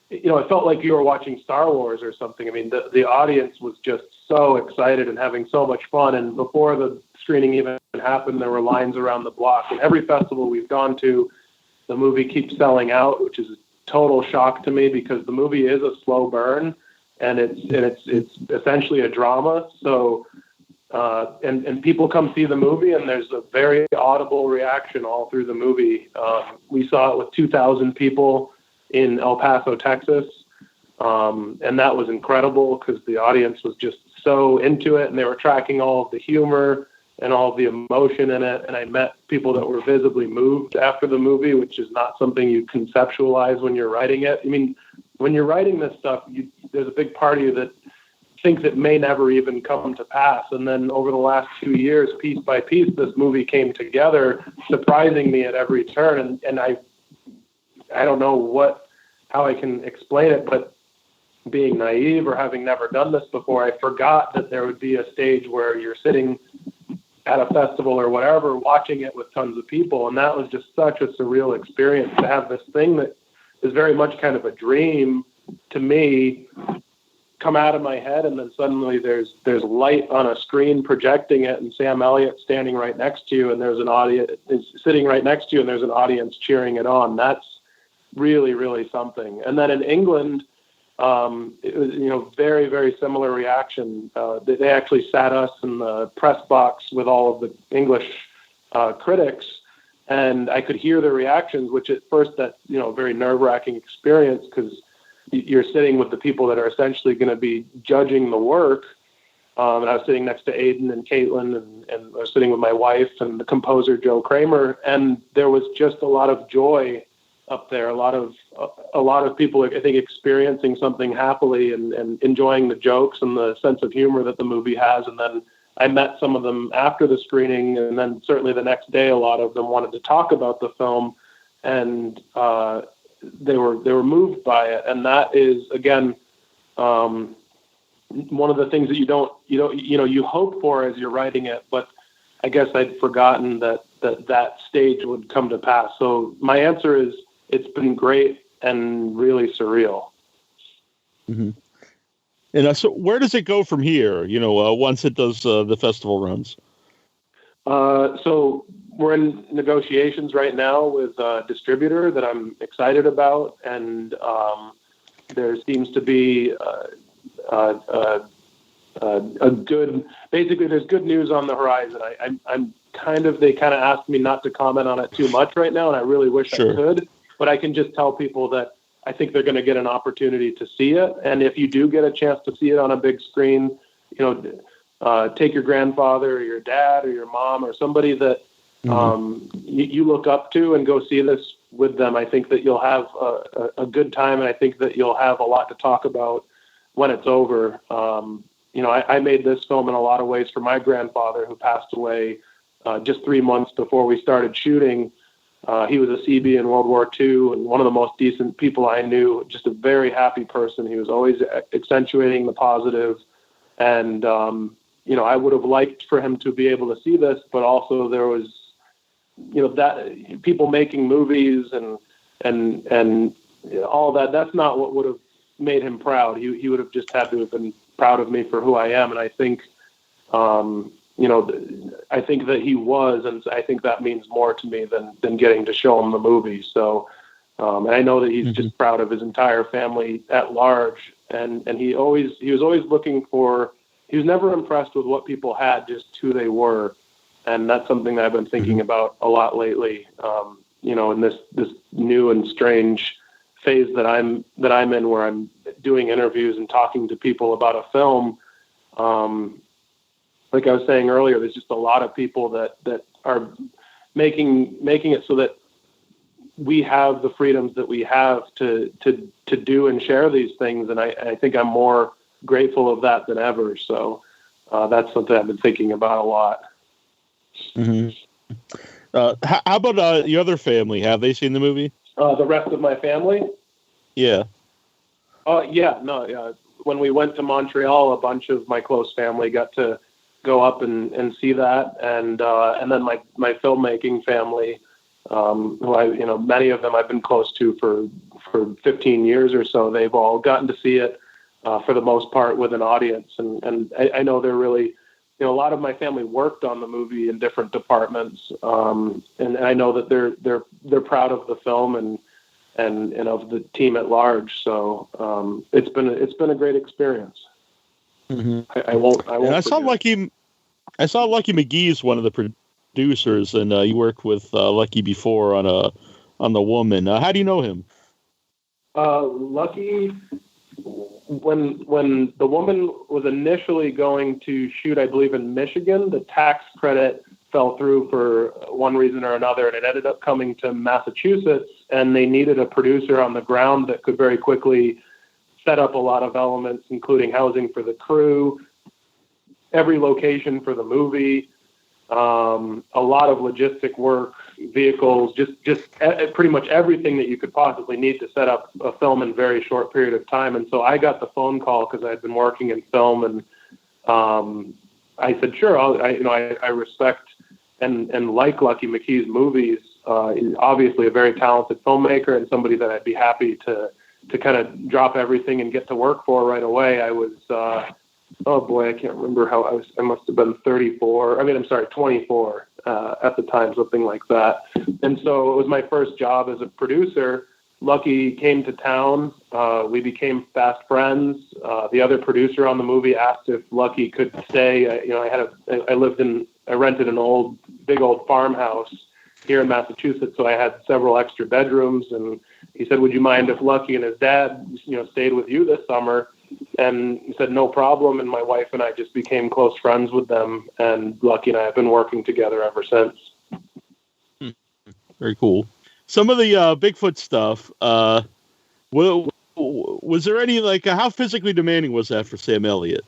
it felt like you were watching Star Wars or something. I mean, the audience was just so excited and having so much fun. And before the screening even happened, there were lines around the block. And every festival we've gone to, the movie keeps selling out, which is a total shock to me, because the movie is a slow burn, and it's essentially a drama. So, and people come see the movie, and there's a very audible reaction all through the movie. We saw it with 2,000 people in El Paso, Texas. And that was incredible because the audience was just so into it, and they were tracking all of the humor and all of the emotion in it. And I met people that were visibly moved after the movie, which is not something you conceptualize when you're writing it. I mean, when you're writing this stuff, there's a big part of you that thinks it may never even come to pass. And then over the last 2 years, piece by piece, this movie came together, surprising me at every turn. And I don't know how I can explain it, but being naive or having never done this before, I forgot that there would be a stage where you're sitting at a festival or whatever, watching it with tons of people. And that was just such a surreal experience to have this thing that is very much kind of a dream to me come out of my head. And then suddenly there's light on a screen projecting it, and Sam Elliott standing right next to you, and there's an audience sitting right next to you, and there's an audience cheering it on. That's really, really something. And then in England, it was, very, very similar reaction. They actually sat us in the press box with all of the English critics, and I could hear their reactions, which at first that's, very nerve-wracking experience, because you're sitting with the people that are essentially going to be judging the work. And I was sitting next to Aiden and Caitlin, and I was sitting with my wife and the composer Joe Kramer, and there was just a lot of joy up there. A lot of people, I think, experiencing something happily and enjoying the jokes and the sense of humor that the movie has. And then I met some of them after the screening, and then certainly the next day, a lot of them wanted to talk about the film, and they were moved by it. And that is, again, one of the things that you hope for as you're writing it, but I guess I'd forgotten that stage would come to pass. So my answer is, it's been great and really surreal. Mm-hmm. And so where does it go from here? Once it does the festival runs. So we're in negotiations right now with a distributor that I'm excited about, and there seems to be there's good news on the horizon. They kind of asked me not to comment on it too much right now, and I really wish I could, but I can just tell people that I think they're going to get an opportunity to see it. And if you do get a chance to see it on a big screen, take your grandfather or your dad or your mom or somebody that you look up to and go see this with them. I think that you'll have a good time, and I think that you'll have a lot to talk about when it's over. I made this film in a lot of ways for my grandfather, who passed away just 3 months before we started shooting. He was a CB in World War II and one of the most decent people I knew, just a very happy person. He was always accentuating the positive. And, I would have liked for him to be able to see this, but also there was, that people making movies and all that, that's not what would have made him proud. He would have just had to have been proud of me for who I am. And I think, I think that he was, and I think that means more to me than getting to show him the movie. So, and I know that he's just proud of his entire family at large. And he was always looking for, he was never impressed with what people had, just who they were. And that's something that I've been thinking about a lot lately. In this new and strange phase that I'm in, where I'm doing interviews and talking to people about a film. Like I was saying earlier, there's just a lot of people that are making it so that we have the freedoms that we have to do and share these things. And I think I'm more grateful of that than ever. So that's something I've been thinking about a lot. Mm-hmm. How about your other family? Have they seen the movie? The rest of my family? Yeah. When we went to Montreal, a bunch of my close family got to go up and see that, and then my filmmaking family, who many of them I've been close to for 15 years or so. They've all gotten to see it for the most part with an audience, and I know they're really, a lot of my family worked on the movie in different departments, and I know that they're proud of the film and of the team at large. So it's been a great experience. Mm-hmm. I won't. And I saw Lucky McGee is one of the producers, and you worked with Lucky before on The Woman. How do you know him? Lucky, when The Woman was initially going to shoot, I believe in Michigan, the tax credit fell through for one reason or another, and it ended up coming to Massachusetts, and they needed a producer on the ground that could very quickly set up a lot of elements, including housing for the crew, every location for the movie, a lot of logistic work, vehicles, just pretty much everything that you could possibly need to set up a film in a very short period of time. And so I got the phone call because I had been working in film, and I said, sure, I respect and like Lucky McKee's movies. He's obviously a very talented filmmaker and somebody that I'd be happy to kind of drop everything and get to work for right away. I was, I can't remember how I must have been 24 at the time, something like that. And so it was my first job as a producer. Lucky came to town. We became fast friends. The other producer on the movie asked if Lucky could stay. I rented an big old farmhouse here in Massachusetts, so I had several extra bedrooms. And he said, "Would you mind if Lucky and his dad, stayed with you this summer?" And he said, "No problem." And my wife and I just became close friends with them. And Lucky and I have been working together ever since. Very cool. Some of the Bigfoot stuff. Was there any how physically demanding was that for Sam Elliott?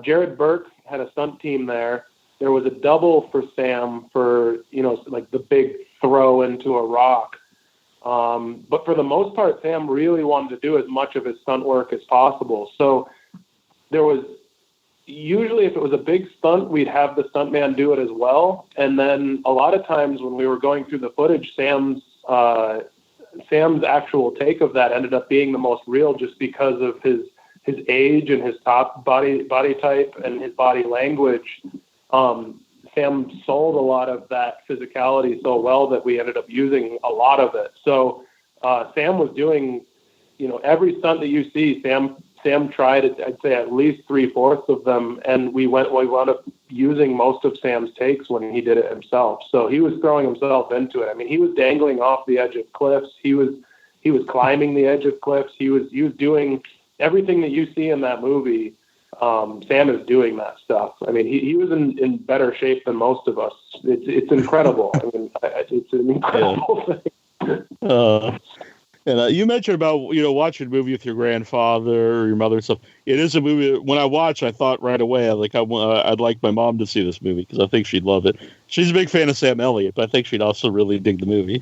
Jared Burke had a stunt team there. There was a double for Sam for, the big throw into a rock. But for the most part, Sam really wanted to do as much of his stunt work as possible. So there was usually, if it was a big stunt, we'd have the stuntman do it as well. And then a lot of times when we were going through the footage, Sam's actual take of that ended up being the most real, just because of his age and his top body type and his body language. Sam sold a lot of that physicality so well that we ended up using a lot of it. So Sam was doing, every stunt that you see, Sam tried, I'd say, at least 3/4 of them, and we wound up using most of Sam's takes when he did it himself. So he was throwing himself into it. I mean, he was dangling off the edge of cliffs. He was climbing the edge of cliffs. He was doing everything that you see in that movie. Sam is doing that stuff. I mean, he was in better shape than most of us. It's incredible. I mean, it's an incredible thing. And you mentioned about, watching a movie with your grandfather or your mother and stuff. It is a movie that when I watched, I thought right away, I'd like my mom to see this movie because I think she'd love it. She's a big fan of Sam Elliott, but I think she'd also really dig the movie.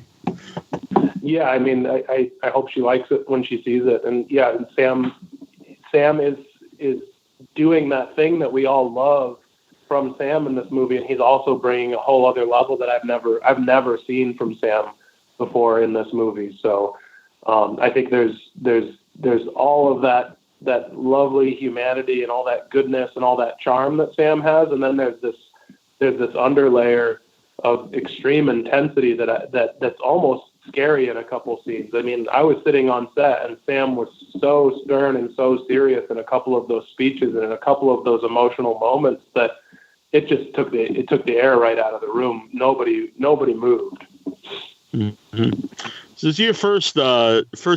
Yeah, I mean, I hope she likes it when she sees it. And yeah, Sam is doing that thing that we all love from Sam in this movie, and he's also bringing a whole other level that I've never seen from Sam before in this movie. So I think there's all of that lovely humanity and all that goodness and all that charm that Sam has, and then there's this underlayer of extreme intensity that's almost scary in a couple scenes. I mean, I was sitting on set and Sam was so stern and so serious in a couple of those speeches and in a couple of those emotional moments that it just took the air right out of the room. Nobody moved. Mm-hmm. So this is your first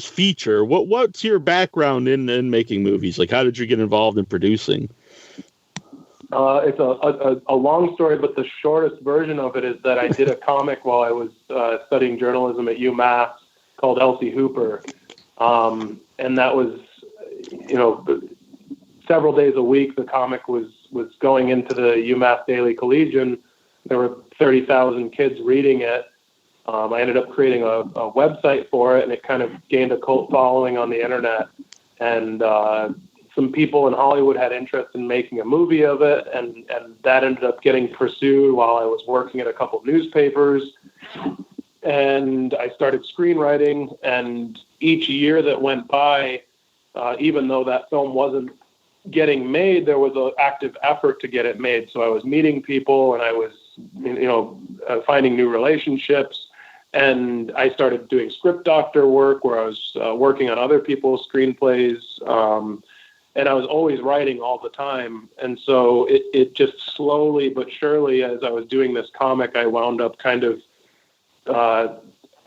feature. What's your background in making movies? Like, how did you get involved in producing? It's a long story, but the shortest version of it is that I did a comic while I was studying journalism at UMass called Elsie Hooper. And that was, several days a week. The comic was going into the UMass Daily Collegian. There were 30,000 kids reading it. I ended up creating a website for it, and it kind of gained a cult following on the internet. And some people in Hollywood had interest in making a movie of it, and that ended up getting pursued while I was working at a couple of newspapers. And I started screenwriting, and each year that went by, even though that film wasn't getting made, there was an active effort to get it made. So I was meeting people, and I was, finding new relationships. And I started doing script doctor work where I was working on other people's screenplays. And I was always writing all the time. And so it just slowly but surely, as I was doing this comic, I wound up kind of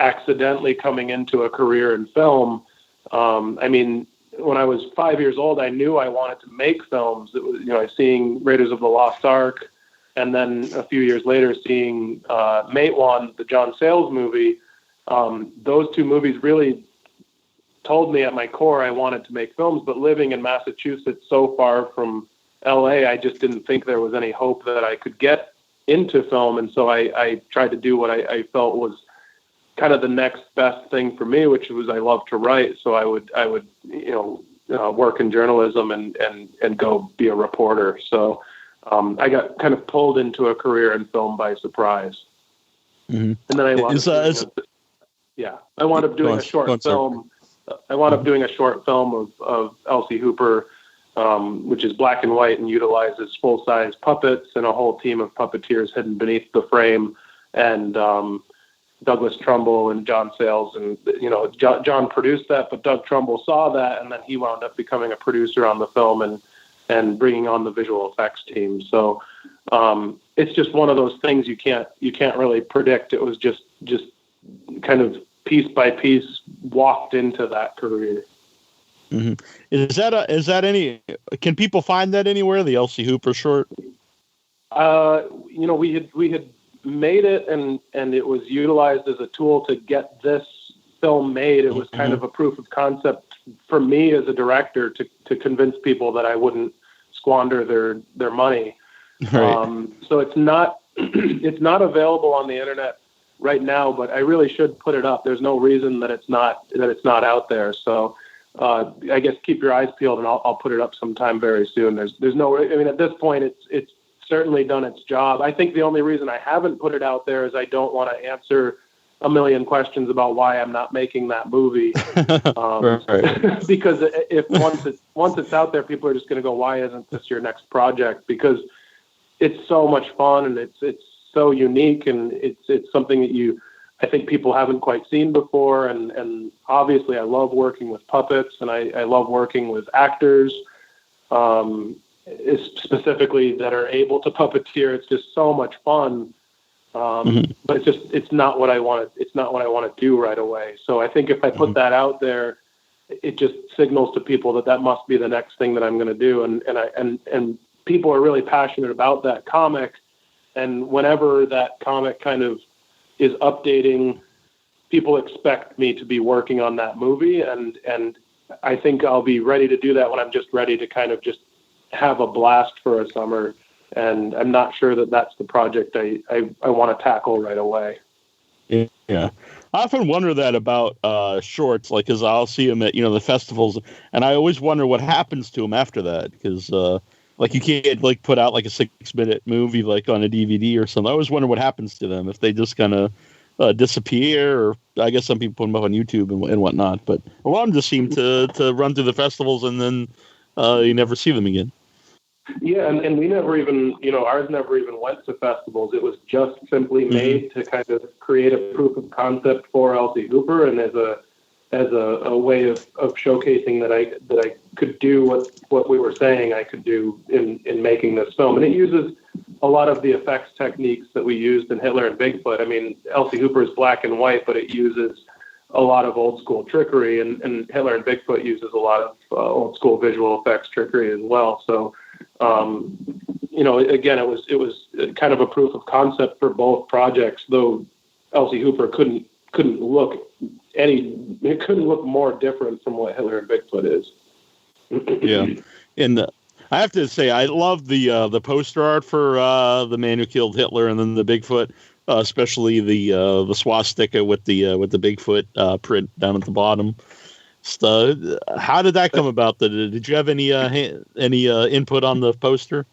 accidentally coming into a career in film. I mean, when I was 5 years old, I knew I wanted to make films. It was, seeing Raiders of the Lost Ark, and then a few years later seeing Matewan, the John Sayles movie. Those two movies really told me at my core I wanted to make films, but living in Massachusetts so far from LA, I just didn't think there was any hope that I could get into film. And so I tried to do what I felt was kind of the next best thing for me, which was I love to write. So I would work in journalism and go be a reporter. So I got kind of pulled into a career in film by surprise. Mm-hmm. And then I wound up doing a short film. I wound up doing a short film of Elsie Hooper, which is black and white and utilizes full-size puppets and a whole team of puppeteers hidden beneath the frame. And Douglas Trumbull and John Sayles, and John produced that, but Doug Trumbull saw that, and then he wound up becoming a producer on the film and bringing on the visual effects team. So it's just one of those things you can't really predict. It was just kind of piece by piece walked into that career. Mm-hmm. Is that any? Can people find that anywhere? The Elsie Hooper short. We had made it, and it was utilized as a tool to get this film made. It was kind of a proof of concept for me as a director to convince people that I wouldn't squander their money. Right. So it's not available on the internet right now, but I really should put it up. There's no reason that it's not out there. So I guess keep your eyes peeled, and I'll put it up sometime very soon. There's no, I mean, at this point it's certainly done its job. I think the only reason I haven't put it out there is I don't want to answer a million questions about why I'm not making that movie. Because if once it's out there, people are just going to go, why isn't this your next project? Because it's so much fun, and it's so unique, and it's something that I think people haven't quite seen before. And obviously I love working with puppets, and I love working with actors, specifically that are able to puppeteer. It's just so much fun. But it's not what I want to do right away. So I think if I put that out there, it just signals to people that must be the next thing that I'm going to do. And people are really passionate about that comic. And whenever that comic kind of is updating, people expect me to be working on that movie. And I think I'll be ready to do that when I'm just ready to kind of just have a blast for a summer. And I'm not sure that that's the project I want to tackle right away. Yeah. I often wonder that about shorts, like, because I'll see them at, the festivals, and I always wonder what happens to them after that, because like you can't like put out like a 6-minute movie like on a DVD or something. I always wonder what happens to them, if they just kind of disappear, or I guess some people put them up on YouTube and whatnot, but a lot of them just seem to run through the festivals and then you never see them again. Yeah, and we never even, ours never even went to festivals. It was just simply made to kind of create a proof of concept for Elsie Hooper, and as a way of showcasing that I could do what we were saying I could do in making this film. And it uses a lot of the effects techniques that we used in Hitler and Bigfoot. I mean, Elsie Hooper is black and white, but it uses a lot of old school trickery, and Hitler and Bigfoot uses a lot of old school visual effects trickery as well. So, again, it was kind of a proof of concept for both projects, though Elsie Hooper couldn't look more different from what Hitler and Bigfoot is. Yeah. And I have to say, I love the poster art for The Man Who Killed Hitler and then the Bigfoot, especially the swastika with the Bigfoot print down at the bottom. So, how did that come about? Did you have any input on the poster?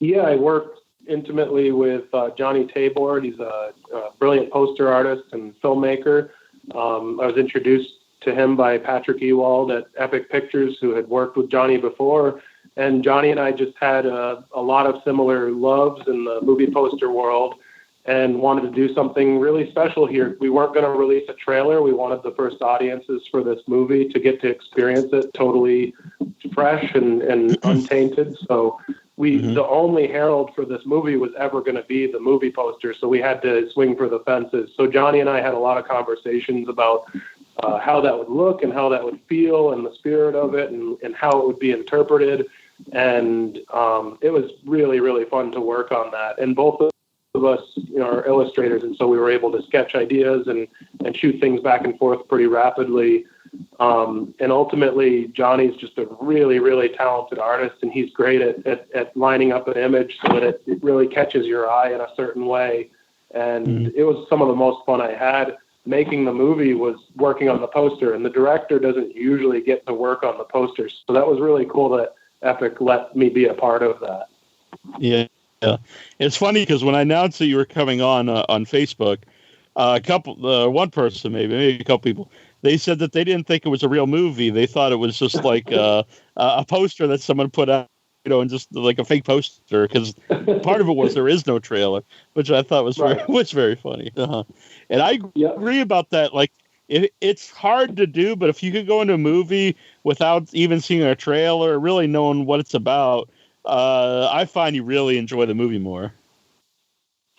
Yeah, I worked intimately with Johnny Tabor. He's a brilliant poster artist and filmmaker. I was introduced to him by Patrick Ewald at Epic Pictures, who had worked with Johnny before. And Johnny and I just had a lot of similar loves in the movie poster world, and wanted to do something really special here. We weren't going to release a trailer. We wanted the first audiences for this movie to get to experience it totally fresh and untainted. So the only herald for this movie was ever going to be the movie poster. So we had to swing for the fences. So Johnny and I had a lot of conversations about how that would look and how that would feel and the spirit of it and how it would be interpreted. And it was really, really fun to work on that. And both of us, are illustrators, and so we were able to sketch ideas and shoot things back and forth pretty rapidly. And ultimately, Johnny's just a really, really talented artist, and he's great at lining up an image so that it really catches your eye in a certain way. And it was some of the most fun I had making the movie, was working on the poster, and the director doesn't usually get to work on the posters. So that was really cool that Epic let me be a part of that. Yeah. Yeah, it's funny because when I announced that you were coming on Facebook, one person, maybe a couple people, they said that they didn't think it was a real movie. They thought it was just like a poster that someone put out, and just like a fake poster. Because part of it was there is no trailer, which I thought was very funny. And I agree about that. Like, it's hard to do, but if you could go into a movie without even seeing a trailer, really knowing what it's about, I find you really enjoy the movie more.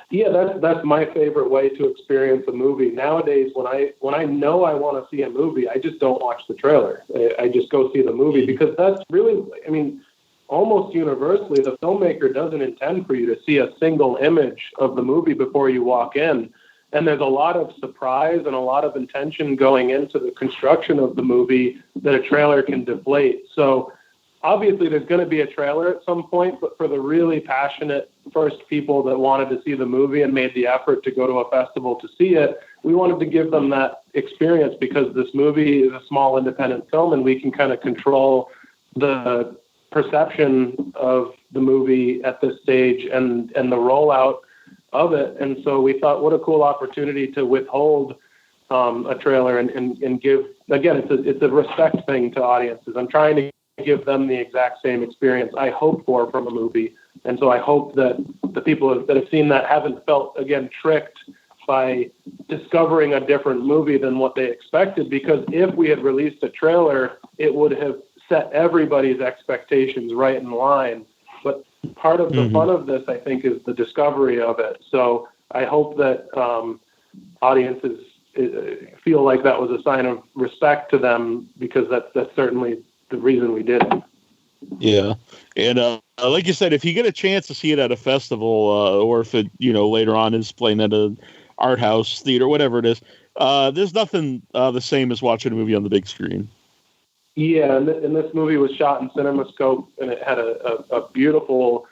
Yeah, that's my favorite way to experience a movie. Nowadays, when I know I want to see a movie, I just don't watch the trailer. I just go see the movie because that's really, I mean, almost universally, the filmmaker doesn't intend for you to see a single image of the movie before you walk in. And there's a lot of surprise and a lot of intention going into the construction of the movie that a trailer can deflate. So obviously there's going to be a trailer at some point, but for the really passionate first people that wanted to see the movie and made the effort to go to a festival to see it, we wanted to give them that experience because this movie is a small independent film and we can kind of control the perception of the movie at this stage and the rollout of it. And so we thought, what a cool opportunity to withhold a trailer and give, again, it's a respect thing to audiences. I'm trying to give them the exact same experience I hope for from a movie. And so I hope that the people that have seen that haven't felt, again, tricked by discovering a different movie than what they expected, because if we had released a trailer, it would have set everybody's expectations right in line. But part of the fun of this, I think, is the discovery of it. So I hope that audiences feel like that was a sign of respect to them, because that's certainly the reason we did it. Yeah. And like you said, if you get a chance to see it at a festival or if it, later on is playing at an art house, theater, whatever it is, there's nothing the same as watching a movie on the big screen. Yeah, and this movie was shot in CinemaScope, and it had a beautiful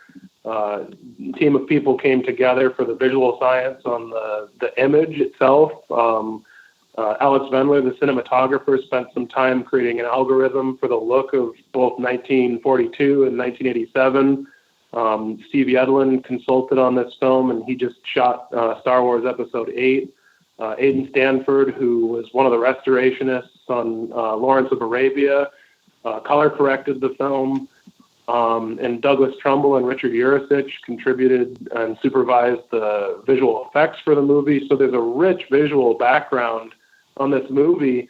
team of people came together for the visual science on the image itself. Alex Venler, the cinematographer, spent some time creating an algorithm for the look of both 1942 and 1987. Steve Yedlin consulted on this film, and he just shot Star Wars Episode 8. Aiden Stanford, who was one of the restorationists on Lawrence of Arabia, color corrected the film. And Douglas Trumbull and Richard Urasich contributed and supervised the visual effects for the movie. So there's a rich visual background on this movie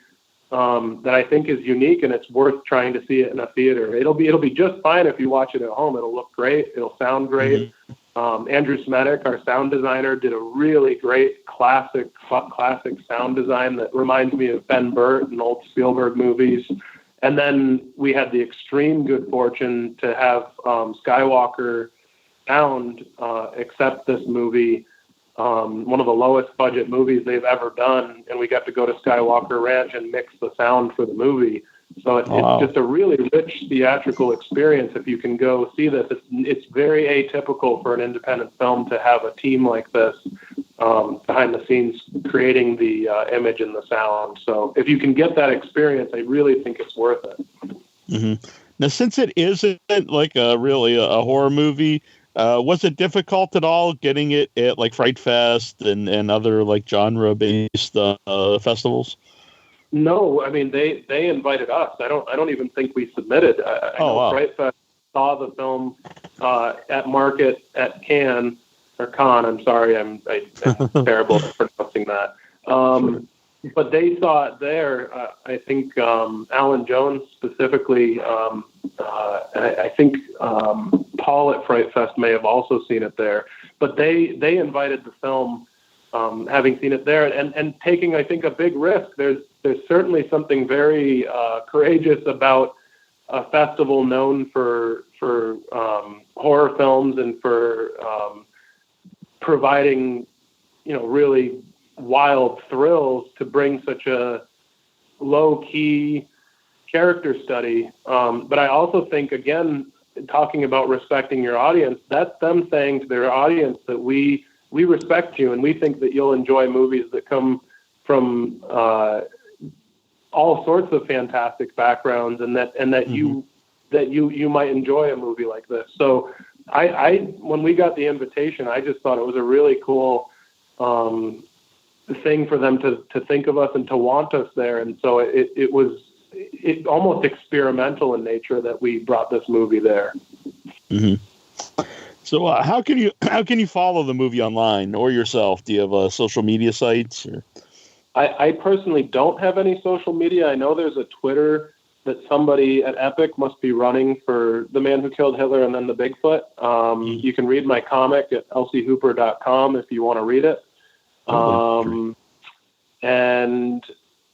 that I think is unique, and it's worth trying to see it in a theater. It'll be just fine if you watch it at home. It'll look great. It'll sound great. Andrew Smetic, our sound designer, did a really great classic sound design that reminds me of Ben Burtt and old Spielberg movies. And then we had the extreme good fortune to have Skywalker Sound accept this movie, one of the lowest budget movies they've ever done, and we got to go to Skywalker Ranch and mix the sound for the movie. So it's just a really rich theatrical experience if you can go see this. It's very atypical for an independent film to have a team like this behind the scenes creating the image and the sound. So if you can get that experience, I really think it's worth it. Mm-hmm. Now, since it isn't like a horror movie, was it difficult at all getting it at like Frightfest and other like genre-based festivals? No, I mean they invited us. I don't even think we submitted. I know wow. Frightfest saw the film at Market at Cannes. I'm sorry, I'm terrible at pronouncing that. But they saw it there. I think Alan Jones specifically. I think Paul at Frightfest may have also seen it there. But they invited the film, having seen it there, and taking, I think, a big risk. There's certainly something very courageous about a festival known for horror films and for providing, really wild thrills, to bring such a low-key character study. But I also think, again, talking about respecting your audience, that's them saying to their audience that we respect you and we think that you'll enjoy movies that come from all sorts of fantastic backgrounds, and that mm-hmm. you might enjoy a movie like this. So I when we got the invitation, I just thought it was a really cool thing for them to think of us and to want us there. And so it was almost experimental in nature that we brought this movie there. Mm-hmm. So how can you follow the movie online or yourself? Do you have social media sites? Or? I personally don't have any social media. I know there's a Twitter that somebody at Epic must be running for The Man Who Killed Hitler and then the Bigfoot. You can read my comic at lchooper.com if you want to read it. And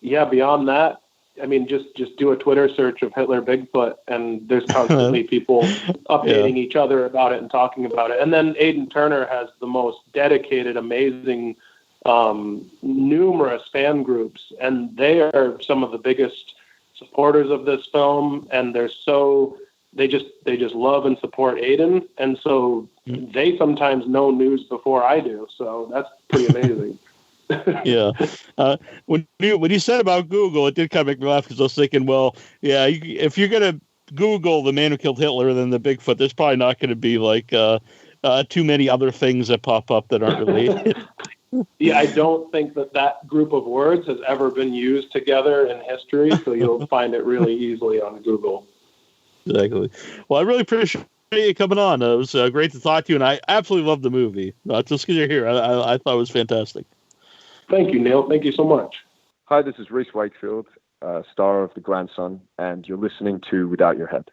yeah, beyond that, I mean, just do a Twitter search of Hitler Bigfoot, and there's constantly people updating each other about it and talking about it. And then Aiden Turner has the most dedicated, amazing, numerous fan groups, and they are some of the biggest supporters of this film, and they just love and support Aiden, and so they sometimes know news before I do. So that's pretty amazing. Yeah. When you said about Google, it did kind of make me laugh because I was thinking, well, yeah, if you're going to Google The Man Who Killed Hitler and then the Bigfoot, there's probably not going to be like too many other things that pop up that aren't related. Yeah, I don't think that group of words has ever been used together in history, so you'll find it really easily on Google. Exactly. Well, I really appreciate you coming on. It was great to talk to you, and I absolutely loved the movie. Just because you're here, I thought it was fantastic. Thank you, Neil. Thank you so much. Hi, this is Reese Wakefield, star of The Grandson, and you're listening to Without Your Head.